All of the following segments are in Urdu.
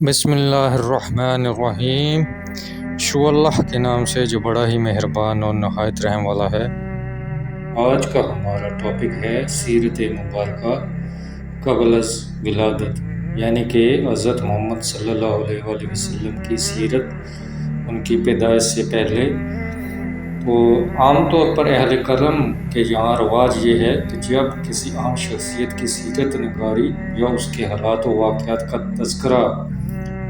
بسم اللہ الرحمن الرحیم۔ شو اللہ کے نام سے جو بڑا ہی مہربان اور نہایت رحم والا ہے۔ آج کا ہمارا ٹاپک ہے سیرت مبارکہ قبل از ولادت، یعنی کہ حضرت محمد صلی اللہ علیہ وآلہ وسلم کی سیرت، ان کی پیدائش سے پہلے۔ تو عام طور پر اہل کرم کے یہاں رواج یہ ہے کہ جب کسی عام شخصیت کی سیرت نگاری یا اس کے حالات و واقعات کا تذکرہ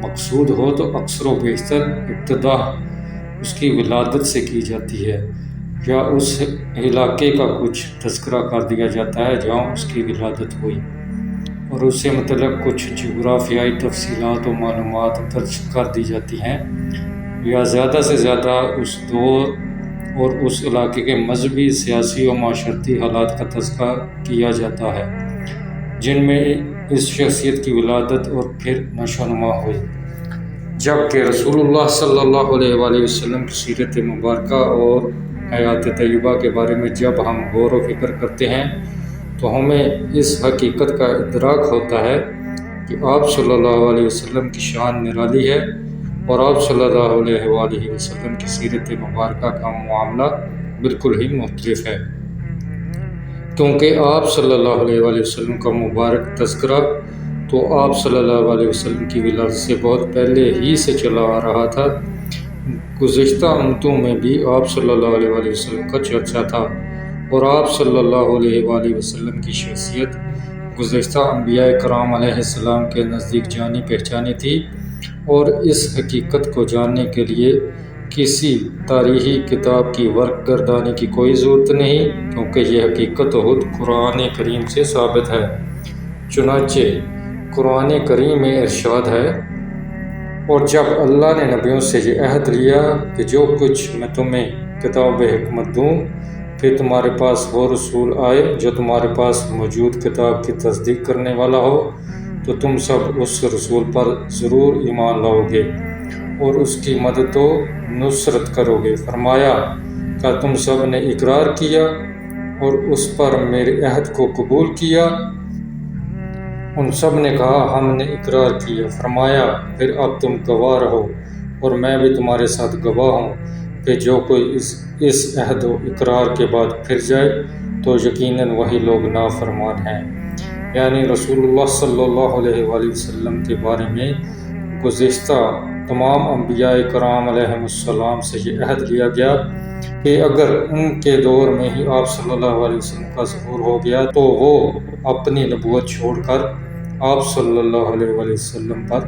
مقصود ہو تو اکثر و بیشتر ابتدا اس کی ولادت سے کی جاتی ہے، یا اس علاقے کا کچھ تذکرہ کر دیا جاتا ہے جہاں اس کی ولادت ہوئی، اور اس سے متعلق کچھ جغرافیائی تفصیلات و معلومات درج کر دی جاتی ہیں، یا زیادہ سے زیادہ اس دور اور اس علاقے کے مذہبی، سیاسی و معاشرتی حالات کا تذکرہ کیا جاتا ہے جن میں اس شخصیت کی ولادت اور پھر نشو و نما ہوئی۔ جبکہ رسول اللہ صلی اللہ علیہ وآلہ وسلم کی سیرت مبارکہ اور حیات طیبہ کے بارے میں جب ہم غور و فکر کرتے ہیں تو ہمیں اس حقیقت کا ادراک ہوتا ہے کہ آپ صلی اللہ علیہ وسلم کی شان نرالی ہے، اور آپ صلی اللہ علیہ وآلہ وسلم کی سیرت مبارکہ کا معاملہ بالکل ہی مختلف ہے، کیونکہ آپ صلی اللہ علیہ وآلہ وسلم کا مبارک تذکرہ تو آپ صلی اللہ علیہ وسلم کی ولادت سے بہت پہلے ہی سے چلا آ رہا تھا۔ گزشتہ امتوں میں بھی آپ صلی اللہ علیہ وآلہ وسلم کا چرچا تھا، اور آپ صلی اللہ علیہ وآلہ وسلم کی شخصیت گزشتہ انبیاء کرام علیہ السلام کے نزدیک جانی پہچانی تھی، اور اس حقیقت کو جاننے کے لیے کسی تاریخی کتاب کی ورق گردانی کی کوئی ضرورت نہیں، کیونکہ یہ حقیقت خود قرآن کریم سے ثابت ہے۔ چنانچہ قرآن کریم میں ارشاد ہے، اور جب اللہ نے نبیوں سے یہ عہد لیا کہ جو کچھ میں تمہیں کتاب حکمت دوں، پھر تمہارے پاس وہ رسول آئے جو تمہارے پاس موجود کتاب کی تصدیق کرنے والا ہو، تو تم سب اس رسول پر ضرور ایمان لاؤ گے اور اس کی مدد و نصرت کرو گے۔ فرمایا، کیا تم سب نے اقرار کیا اور اس پر میرے عہد کو قبول کیا؟ ان سب نے کہا، ہم نے اقرار کیا۔ فرمایا، پھر اب تم گواہ رہو، اور میں بھی تمہارے ساتھ گواہ ہوں کہ جو کوئی اس عہد و اقرار کے بعد پھر جائے تو یقیناً وہی لوگ نافرمان ہیں۔ یعنی رسول اللہ صلی اللہ علیہ وآلہ وسلم کے بارے میں گزشتہ تمام انبیاء کرام علیہ السلام سے یہ عہد لیا گیا کہ اگر ان کے دور میں ہی آپ صلی اللہ علیہ وسلم کا ظہور ہو گیا تو وہ اپنی نبوت چھوڑ کر آپ صلی اللہ علیہ وآلہ وسلم پر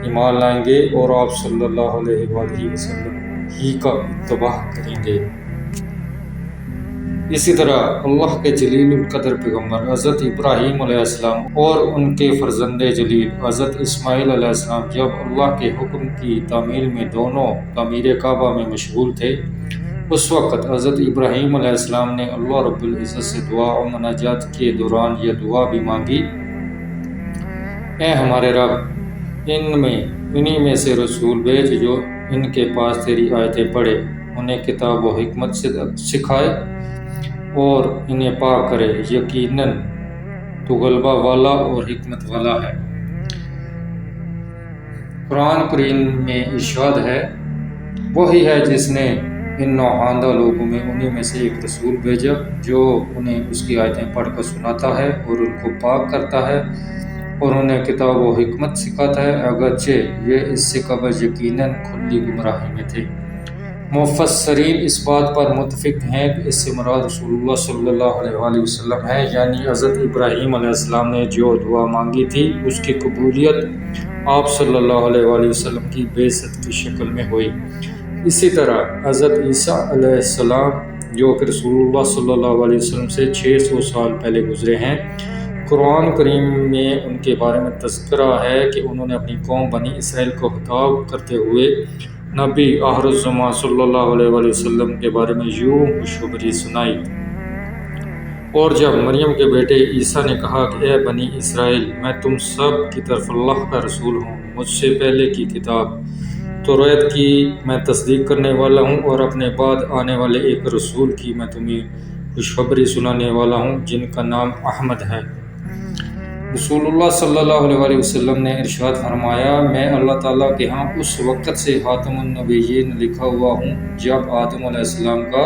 ایمان لائیں گے اور آپ صلی اللہ علیہ وآلہ وسلم ہی کا اتباع کریں گے۔ اسی طرح اللہ کے جلیل القدر پیغمبر حضرت ابراہیم علیہ السلام اور ان کے فرزند جلیل حضرت اسماعیل علیہ السلام جب اللہ کے حکم کی تعمیل میں دونوں تعمیر کعبہ میں مشغول تھے، اس وقت حضرت ابراہیم علیہ السلام نے اللہ رب العزت سے دعا و مناجات کے دوران یہ دعا بھی مانگی، اے ہمارے رب، انہی میں سے رسول بھیج جو ان کے پاس تیری آیتیں پڑھے، انہیں کتاب و حکمت سے سکھائے اور انہیں پاک کرے، یقیناً تو غلبہ والا اور حکمت والا ہے۔ قرآن کریم میں ارشاد ہے، وہی ہے جس نے ان نوحاندہ لوگوں میں انہی میں سے ایک رسول بھیجا جو انہیں اس کی آیتیں پڑھ کر سناتا ہے اور ان کو پاک کرتا ہے اور انہیں کتاب و حکمت سکھاتا ہے، اگرچہ یہ اس سے قبل یقیناً کھلی گمراہی میں تھے۔ مفسرین اس بات پر متفق ہیں کہ اس سے مراد رسول اللہ صلی اللہ علیہ وآلہ وسلم ہے، یعنی حضرت ابراہیم علیہ السلام نے جو دعا مانگی تھی اس کی قبولیت آپ صلی اللہ علیہ وآلہ وسلم کی بعثت کی شکل میں ہوئی۔ اسی طرح حضرت عیسیٰ علیہ السلام جو کہ رسول اللہ صلی اللہ علیہ وسلم سے 600 سال پہلے گزرے ہیں، قرآن کریم میں ان کے بارے میں تذکرہ ہے کہ انہوں نے اپنی قوم بنی اسرائیل کو خطاب کرتے ہوئے نبی آخر الزماں صلی اللہ علیہ وآلہ وسلم کے بارے میں یوں خوشخبری سنائی، اور جب مریم کے بیٹے عیسیٰ نے کہا کہ اے بنی اسرائیل، میں تم سب کی طرف اللہ کا رسول ہوں، مجھ سے پہلے کی کتاب توریت کی میں تصدیق کرنے والا ہوں، اور اپنے بعد آنے والے ایک رسول کی میں تمہیں خوشخبری سنانے والا ہوں جن کا نام احمد ہے، رسول اللہ صلی اللہ علیہ وسلم نے ارشاد فرمایا، میں اللہ تعالیٰ کے ہاں اس وقت سے خاتم النبیین لکھا ہوا ہوں جب آدم علیہ السلام کا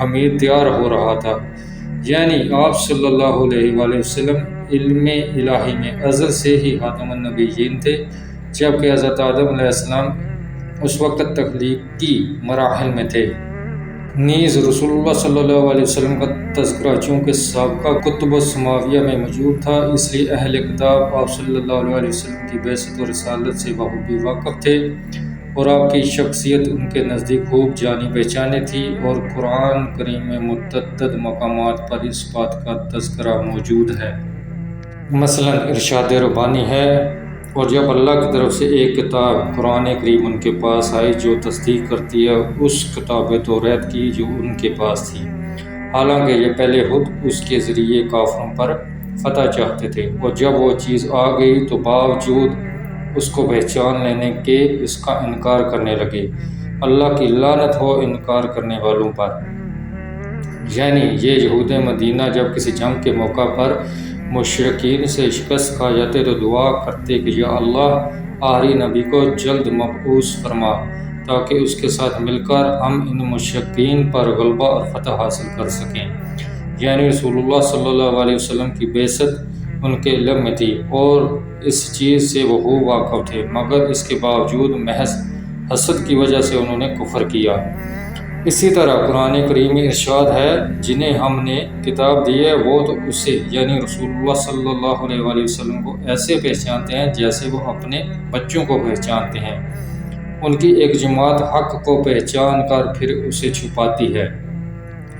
حمید تیار ہو رہا تھا، یعنی آپ صلی اللہ علیہ وسلم علم الہی میں ازل سے ہی خاتم النبیین تھے، جبکہ حضرت آدم علیہ السلام اس وقت تخلیقی مراحل میں تھے۔ نیز رسول اللہ صلی اللہ علیہ وسلم کا تذکرہ چونکہ سابقہ کتب السماویہ میں موجود تھا، اس لیے اہل کتاب آپ صلی اللہ علیہ وسلم کی بعثت و رسالت سے بخوبی واقف تھے، اور آپ کی شخصیت ان کے نزدیک خوب جانی پہچانی تھی، اور قرآن کریم میں متعدد مقامات پر اس بات کا تذکرہ موجود ہے۔ مثلا ارشاد ربانی ہے، اور جب اللہ کی طرف سے ایک کتاب قرآن کریم ان کے پاس آئی جو تصدیق کرتی ہے اس کتاب توریت کی جو ان کے پاس تھی، حالانکہ یہ پہلے خود اس کے ذریعے کافروں پر فتح چاہتے تھے، اور جب وہ چیز آ گئی تو باوجود اس کو پہچان لینے کے اس کا انکار کرنے لگے۔ اللہ کی لعنت ہو انکار کرنے والوں پر۔ یعنی یہ یہود مدینہ جب کسی جنگ کے موقع پر مشرکین سے شکست کھا جاتے تو دعا کرتے کہ یا اللہ آخری نبی کو جلد مبعوث فرما تاکہ اس کے ساتھ مل کر ہم ان مشرکین پر غلبہ اور فتح حاصل کر سکیں۔ یعنی رسول اللہ صلی اللہ علیہ وسلم کی بعثت ان کے علم میں تھی اور اس چیز سے وہ واقف تھے، مگر اس کے باوجود محض حسد کی وجہ سے انہوں نے کفر کیا۔ اسی طرح قرآن کریم میں ارشاد ہے، جنہیں ہم نے کتاب دی ہے وہ تو اسے یعنی رسول اللہ صلی اللہ علیہ وسلم کو ایسے پہچانتے ہیں جیسے وہ اپنے بچوں کو پہچانتے ہیں۔ ان کی ایک جماعت حق کو پہچان کر پھر اسے چھپاتی ہے،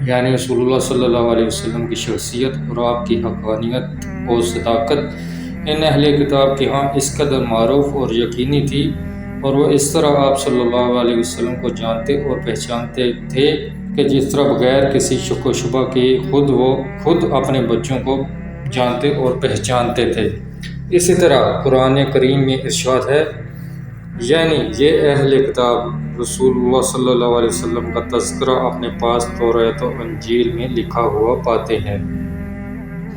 یعنی رسول اللہ صلی اللہ علیہ وسلم کی شخصیت اور آپ کی حقانیت اور صداقت ان اہل کتاب کے ہاں اس قدر معروف اور یقینی تھی، اور وہ اس طرح آپ صلی اللہ علیہ وسلم کو جانتے اور پہچانتے تھے کہ جس طرح بغیر کسی شک و شبہ کے وہ خود اپنے بچوں کو جانتے اور پہچانتے تھے۔ اسی طرح قرآن کریم میں ارشاد ہے، یعنی یہ اہل کتاب رسول اللہ صلی اللہ علیہ وسلم کا تذکرہ اپنے پاس توریت و انجیل میں لکھا ہوا پاتے ہیں۔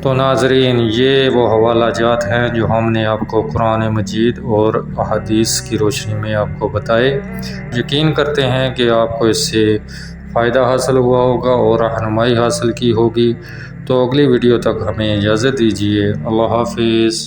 تو ناظرین، یہ وہ حوالہ جات ہیں جو ہم نے آپ کو قرآن مجید اور احادیث کی روشنی میں آپ کو بتائے۔ یقین کرتے ہیں کہ آپ کو اس سے فائدہ حاصل ہوا ہوگا اور رہنمائی حاصل کی ہوگی۔ تو اگلی ویڈیو تک ہمیں اجازت دیجیے۔ اللہ حافظ۔